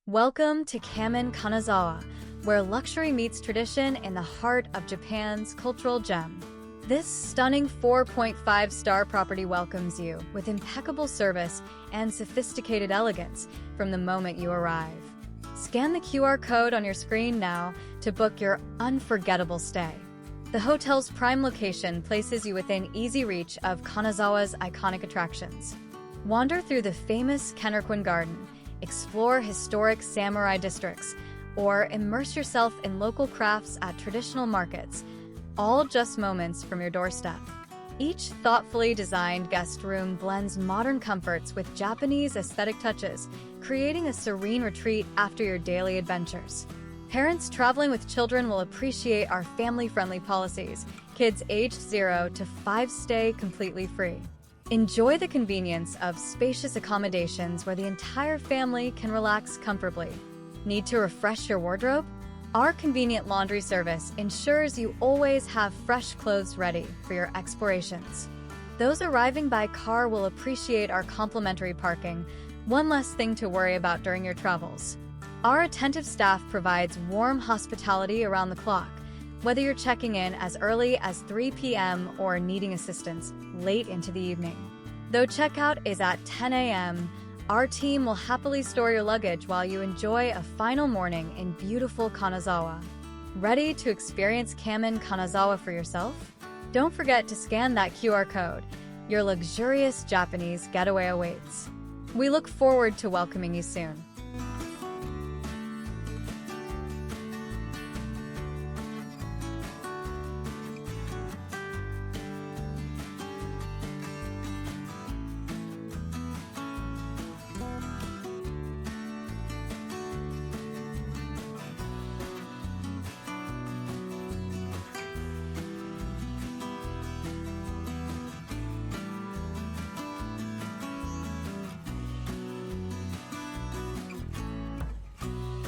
Welcome to Kamin Kanazawa, where luxury meets tradition in the heart of Japan's cultural gem. This stunning 4.5-star property welcomes you with impeccable service and sophisticated elegance from the moment you arrive. Scan the QR code on your screen now to book your unforgettable stay. The hotel's prime location places you within easy reach of Kanazawa's iconic attractions. Wander through the famous Kenrokuen Garden, explore historic samurai districts, or immerse yourself in local crafts at traditional markets, all just moments from your doorstep. Each thoughtfully designed guest room blends modern comforts with Japanese aesthetic touches, creating a serene retreat after your daily adventures. Parents traveling with children will appreciate our family-friendly policies. Kids aged 0 to 5 stay completely free. Enjoy the convenience of spacious accommodations where the entire family can relax comfortably. Need to refresh your wardrobe? Our convenient laundry service ensures you always have fresh clothes ready for your explorations. Those arriving by car will appreciate our complimentary parking, one less thing to worry about during your travels. Our attentive staff provides warm hospitality around the clock, whether you're checking in as early as 3 p.m. or needing assistance late into the evening. Though checkout is at 10 a.m., our team will happily store your luggage while you enjoy a final morning in beautiful Kanazawa. Ready to experience Kamin Kanazawa for yourself? Don't forget to scan that QR code. Your luxurious Japanese getaway awaits. We look forward to welcoming you soon.